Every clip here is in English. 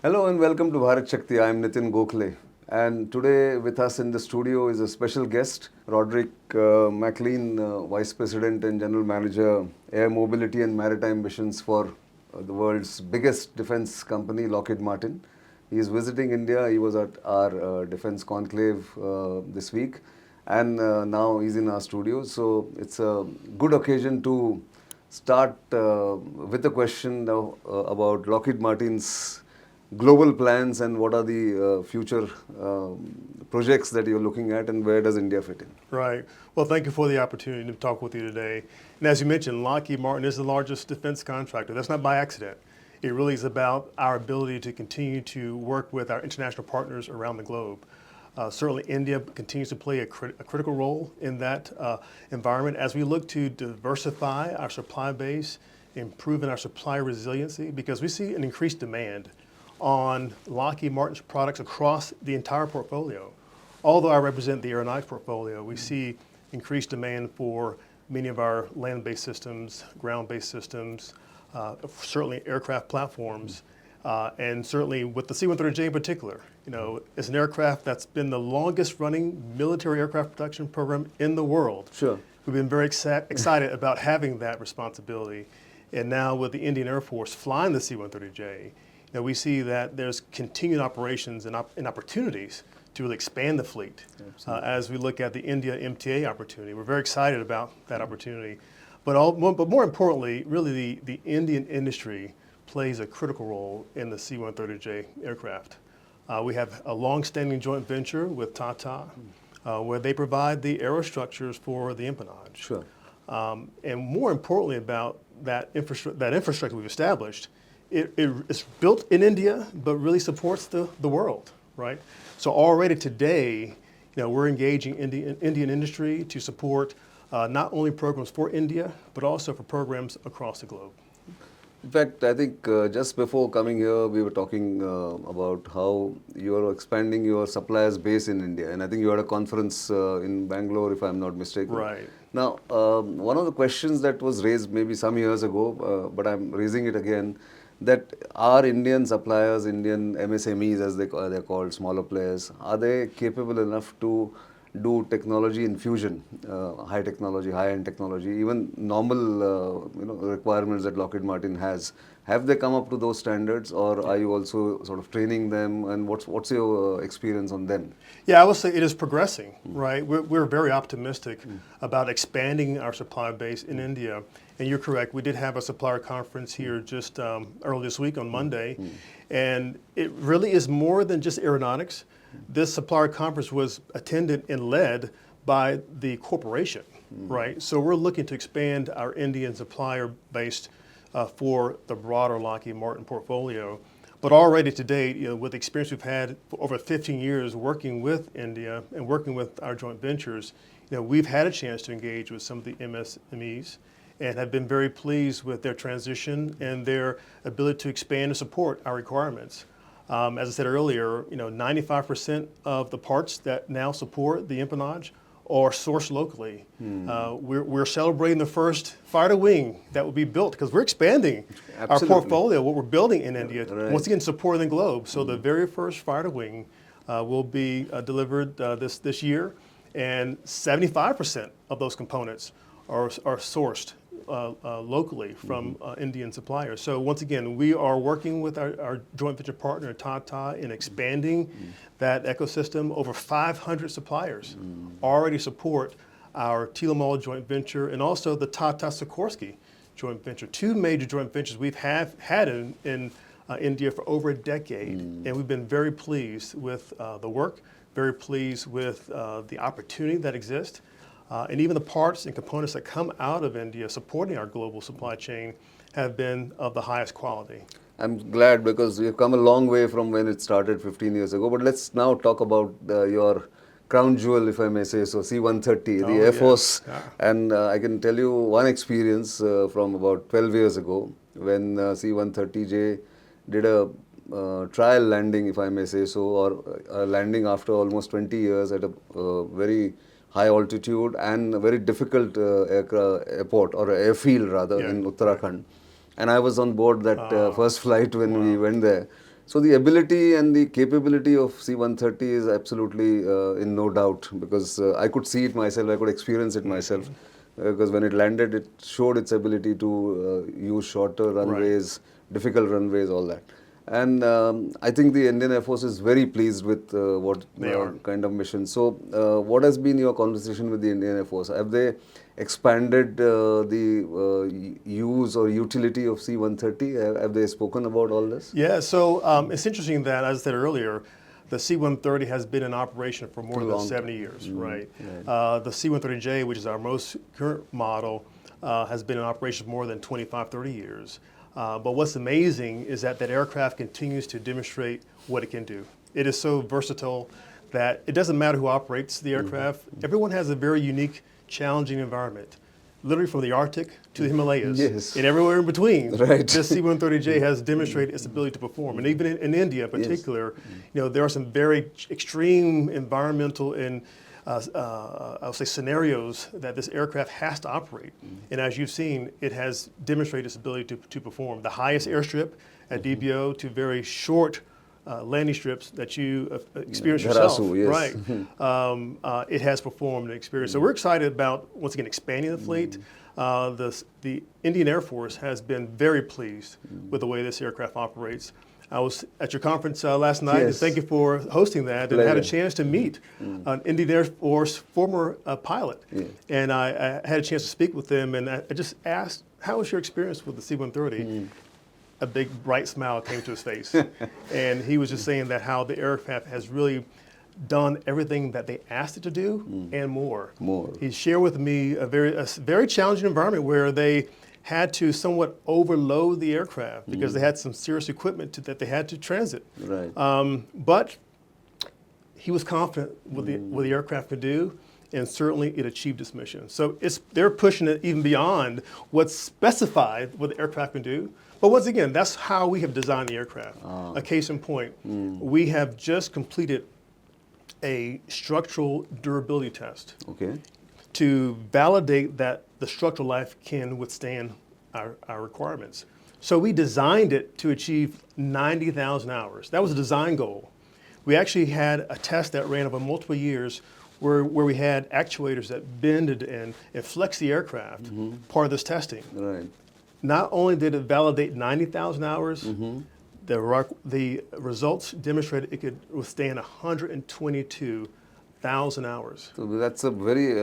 Hello and welcome to Bharat Shakti. I am Nitin Gokhale. And today with us in the studio is a special guest, Roderick McLean, Vice President and General Manager, Air Mobility and Maritime Missions for the world's biggest defense company, Lockheed Martin. He is visiting India. He was at our defense conclave this week. And now he's in our studio. So it's a good occasion to start with a question about Lockheed Martin's global plans and what are the future projects that you're looking at and where does India fit in? Right. Well, thank you for the opportunity to talk with you today. And as you mentioned, Lockheed Martin is the largest defense contractor. That's not by accident. It really is about our ability to continue to work with our international partners around the globe. Certainly, India continues to play a critical role in that environment as we look to diversify our supply base, improving our supply resiliency, because we see an increased demand on Lockheed Martin's products across the entire portfolio. Although I represent the aeronautics portfolio, we see increased demand for many of our land-based systems, ground-based systems, certainly aircraft platforms, and certainly with the C-130J in particular. You know, it's an aircraft that's been the longest running military aircraft production program in the world. Sure. We've been very excited about having that responsibility. And now with the Indian Air Force flying the C-130J, we see that there's continued operations and opportunities to really expand the fleet as we look at the India MTA opportunity. We're very excited about that opportunity. But more importantly, really the Indian industry plays a critical role in the C-130J aircraft. We have a long-standing joint venture with Tata where they provide the aerostructures for the empennage. Sure. And more importantly about that infrastructure we've established, it's built in India, but really supports the world, right? So already today, we're engaging Indian industry to support not only programs for India, but also for programs across the globe. In fact, I think just before coming here, we were talking about how you are expanding your suppliers base in India. And I think you had a conference in Bangalore, if I'm not mistaken. Right. Now, one of the questions that was raised maybe some years ago, but I'm raising it again, that are Indian suppliers, Indian MSMEs as they're called, smaller players, are they capable enough to do technology infusion, high technology, high-end technology, even normal requirements that Lockheed Martin has? Have they come up to those standards, or are you also sort of training them, and what's your experience on them? Yeah, I would say it is progressing, right? We're very optimistic about expanding our supply base in India. And you're correct, we did have a supplier conference here just early this week on Monday. And it really is more than just aeronautics. This supplier conference was attended and led by the corporation, right? So we're looking to expand our Indian supplier base for the broader Lockheed Martin portfolio. But already to date, with the experience we've had for over 15 years working with India and working with our joint ventures, we've had a chance to engage with some of the MSMEs and have been very pleased with their transition and their ability to expand and support our requirements. As I said earlier, 95% of the parts that now support the empennage are sourced locally. We're celebrating the first fighter wing that will be built because we're expanding our portfolio, what we're building in India, once again supporting the globe. So the very first fighter wing will be delivered this year, and 75% of those components are sourced locally from Indian suppliers. So once again, we are working with our joint venture partner Tata in expanding that ecosystem. Over 500 suppliers already support our Tilamal joint venture and also the Tata Sikorsky joint venture. Two major joint ventures we've had in India for over a decade, and we've been very pleased with the work, very pleased with the opportunity that exists. And even the parts and components that come out of India supporting our global supply chain have been of the highest quality. I'm glad because we've come a long way from when it started 15 years ago. But let's now talk about your crown jewel, if I may say so, C-130, the Air Force. Yeah. And I can tell you one experience from about 12 years ago when C-130J did a trial landing, if I may say so, or a landing after almost 20 years at a very high altitude and a very difficult airport or airfield rather in Uttarakhand. And I was on board that first flight when we went there. So the ability and the capability of C-130 is absolutely in no doubt, because I could see it myself, I could experience it myself. Because when it landed, it showed its ability to use shorter runways, difficult runways, all that. And I think the Indian Air Force is very pleased with what kind of mission. So what has been your conversation with the Indian Air Force? Have they expanded the use or utility of C-130? Have they spoken about all this? Yeah, so it's interesting that, as I said earlier, the C-130 has been in operation for more than 70 years, right? The C-130J, which is our most current model, has been in operation for more than 25, 30 years. But what's amazing is that aircraft continues to demonstrate what it can do. It is so versatile that it doesn't matter who operates the aircraft. Everyone has a very unique, challenging environment. Literally from the Arctic to the Himalayas, and everywhere in between, this C-130J has demonstrated its ability to perform. And even in India in particular, there are some very extreme environmental and I would say scenarios that this aircraft has to operate. And as you've seen, it has demonstrated its ability to perform. The highest airstrip at DBO to very short landing strips that you experience yourself. Right. It has performed and experienced. So we're excited about, once again, expanding the fleet. The Indian Air Force has been very pleased with the way this aircraft operates. I was at your conference last night, and thank you for hosting that. And I had a chance to meet an Indian Air Force former pilot. And I had a chance to speak with them, and I just asked, how was your experience with the C-130? A big bright smile came to his face. And he was just saying that how the aircraft has really done everything that they asked it to do and more. He shared with me a very challenging environment where they had to somewhat overload the aircraft because they had some serious equipment that they had to transit. But he was confident with what the aircraft could do, and certainly it achieved its mission. So they're pushing it even beyond what's specified what the aircraft can do. But once again, that's how we have designed the aircraft. A case in point, we have just completed a structural durability test to validate that the structural life can withstand our requirements. So we designed it to achieve 90,000 hours. That was a design goal. We actually had a test that ran over multiple years where we had actuators that bended and flexed the aircraft, part of this testing. Not only did it validate 90,000 hours, the results demonstrated it could withstand 122,000 hours. So that's a very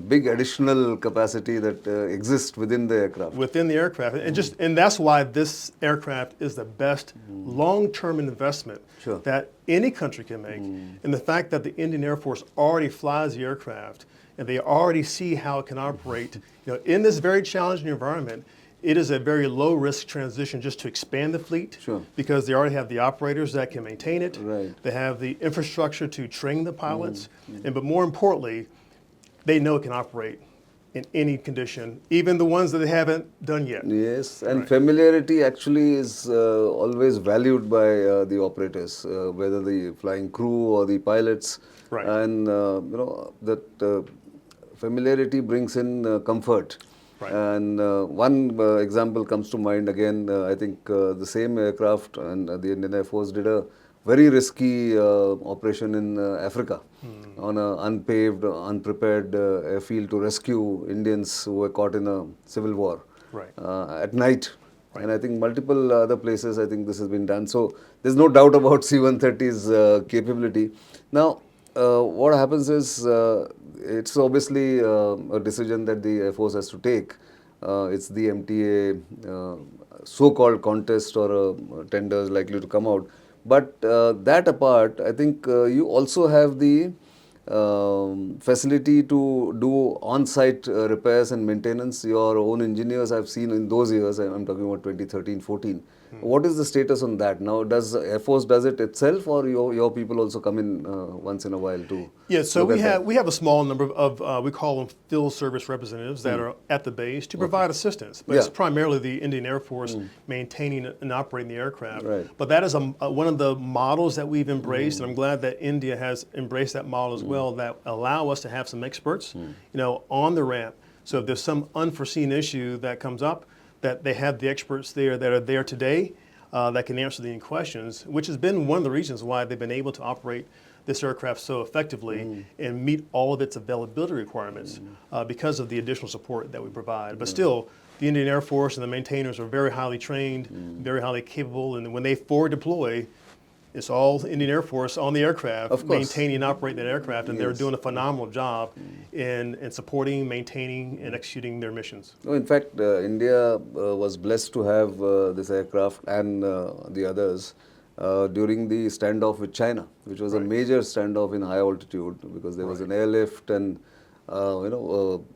big additional capacity that exists within the aircraft. Within the aircraft, and that's why this aircraft is the best long-term investment that any country can make. And the fact that the Indian Air Force already flies the aircraft, and they already see how it can operate, in this very challenging environment. It is a very low-risk transition just to expand the fleet because they already have the operators that can maintain it. They have the infrastructure to train the pilots. But more importantly, they know it can operate in any condition, even the ones that they haven't done yet. Yes, and familiarity actually is always valued by the operators, whether the flying crew or the pilots. And that familiarity brings in comfort. And one example comes to mind again. I think the same aircraft and the Indian Air Force did a very risky operation in Africa on an unpaved, unprepared airfield to rescue Indians who were caught in a civil war at night. And I think multiple other places, I think this has been done. So there's no doubt about C-130's capability. Now, what happens is, it's obviously a decision that the Air Force has to take. It's the MTA so-called contest or tenders likely to come out. But that apart, I think you also have the facility to do on-site repairs and maintenance. Your own engineers I've seen in those years, I'm talking about 2013, 14. What is the status on that? Now, does Air Force does it itself, or your people also come in once in a while too? Yeah, so we have a small number of, we call them field service representatives that are at the base to provide assistance. But it's primarily the Indian Air Force maintaining and operating the aircraft. But that is one of the models that we've embraced, and I'm glad that India has embraced that model as well, that allow us to have some experts, on the ramp. So if there's some unforeseen issue that comes up, that they have the experts there that are there today that can answer the questions, which has been one of the reasons why they've been able to operate this aircraft so effectively and meet all of its availability requirements because of the additional support that we provide. But still, the Indian Air Force and the maintainers are very highly trained, very highly capable, and when they forward deploy, it's all Indian Air Force on the aircraft, maintaining and operating that aircraft, and they're doing a phenomenal job in supporting, maintaining, and executing their missions. No, in fact, India was blessed to have this aircraft and the others during the standoff with China, which was a major standoff in high altitude because there was an airlift and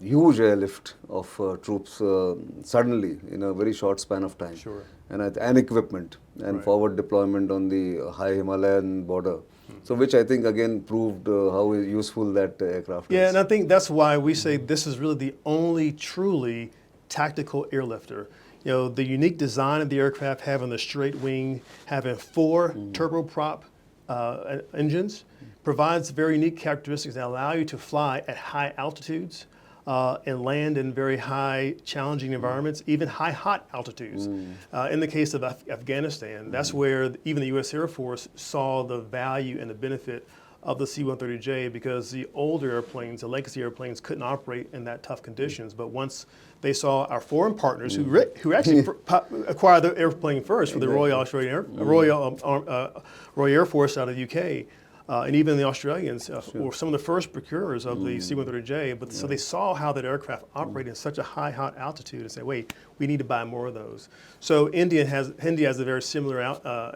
huge airlift of troops suddenly in a very short span of time. Sure. And equipment and forward deployment on the high Himalayan border. So which I think again proved how useful that aircraft is. Yeah, and I think that's why we say this is really the only truly tactical airlifter. You know, the unique design of the aircraft, having the straight wing, having 4 turboprop engines, provides very unique characteristics that allow you to fly at high altitudes and land in very high, challenging environments, even high, hot altitudes. In the case of Afghanistan, that's where even the U.S. Air Force saw the value and the benefit of the C-130J because the older airplanes, the legacy airplanes, couldn't operate in that tough conditions. But once they saw our foreign partners who actually acquired the airplane first for the Royal Air Force out of the UK, and even the Australians were some of the first procurers of the C-130J. But so they saw how that aircraft operated at such a high, hot altitude and said, wait, we need to buy more of those. So India has a very similar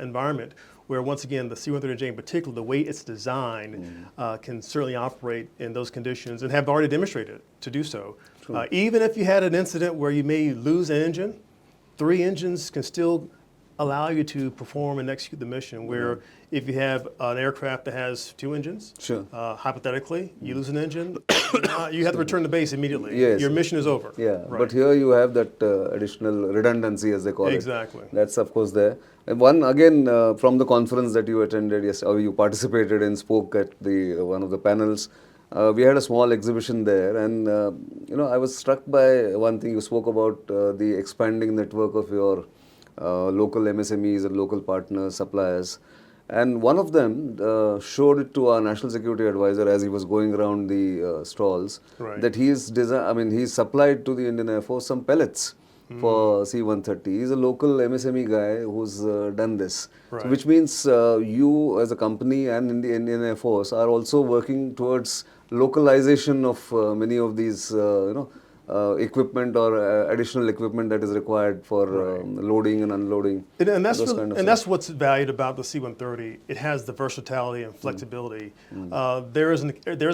environment where, once again, the C-130J in particular, the way it's designed can certainly operate in those conditions and have already demonstrated to do so. Even if you had an incident where you may lose an engine, 3 engines can still allow you to perform and execute the mission, where if you have an aircraft that has 2 engines, hypothetically, you lose an engine, you have to return to base immediately. Yes. Your mission is over. Yeah, but here you have that additional redundancy, as they call it. Exactly. That's of course there. And one again from the conference that you attended, or you participated and spoke at the one of the panels. We had a small exhibition there, and I was struck by one thing you spoke about, the expanding network of your local MSMEs and local partners, suppliers. And one of them showed it to our national security advisor as he was going around the stalls, that he's supplied to the Indian Air Force some pellets for C-130. He's a local MSME guy who's done this, so which means you as a company and in the Indian Air Force are also working towards localization of many of these equipment or additional equipment that is required for loading and unloading. And that's what's valued about the C-130. It has the versatility and flexibility. There is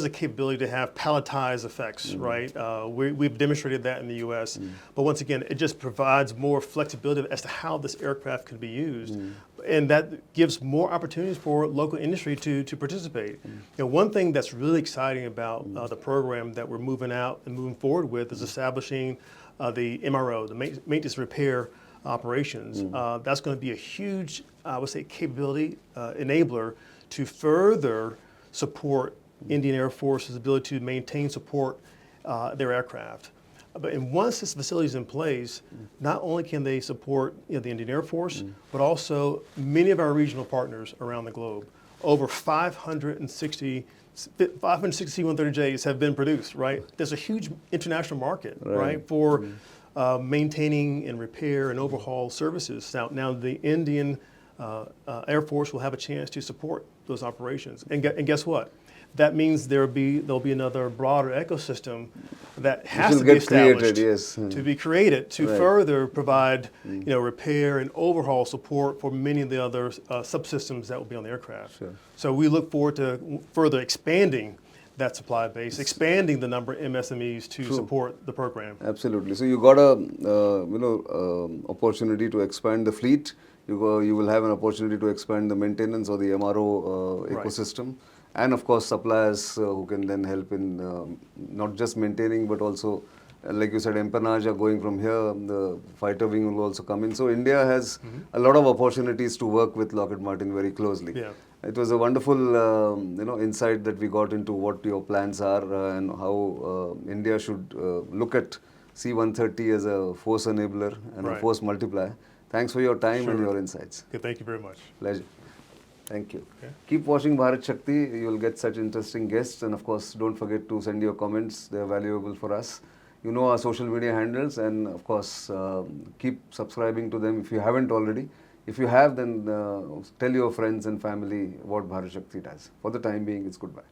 a capability to have palletized effects, right? We've demonstrated that in the U.S. But once again, it just provides more flexibility as to how this aircraft can be used. And that gives more opportunities for local industry to participate. One thing that's really exciting about the program that we're moving out and moving forward with is establishing the MRO, the maintenance repair operations. That's going to be a huge, I would say, capability enabler to further support Indian Air Force's ability to maintain support their aircraft. But once this facility is in place, not only can they support the Indian Air Force, but also many of our regional partners around the globe. Over 560 C-130Js have been produced, right? There's a huge international market, right, for maintaining and repair and overhaul services. Now the Indian Air Force will have a chance to support those operations. And guess what? That means there'll be another broader ecosystem that has to be established, to be created to further provide repair and overhaul support for many of the other subsystems that will be on the aircraft. So we look forward to further expanding that supply base, expanding the number of MSMEs to support the program. Absolutely. So you got a opportunity to expand the fleet. You will have an opportunity to expand the maintenance or the MRO ecosystem. And of course, suppliers who can then help in not just maintaining, but also, like you said, empennage are going from here. The fighter wing will also come in. So India has a lot of opportunities to work with Lockheed Martin very closely. It was a wonderful, insight that we got into what your plans are and how India should look at C-130 as a force enabler and a force multiplier. Thanks for your time and Sure. your insights. Okay, thank you very much. Pleasure. Thank you. Okay. Keep watching Bharat Shakti. You will get such interesting guests. And of course, don't forget to send your comments. They are valuable for us. You know our social media handles. And of course, keep subscribing to them if you haven't already. If you have, then tell your friends and family what Bharat Shakti does. For the time being, it's goodbye.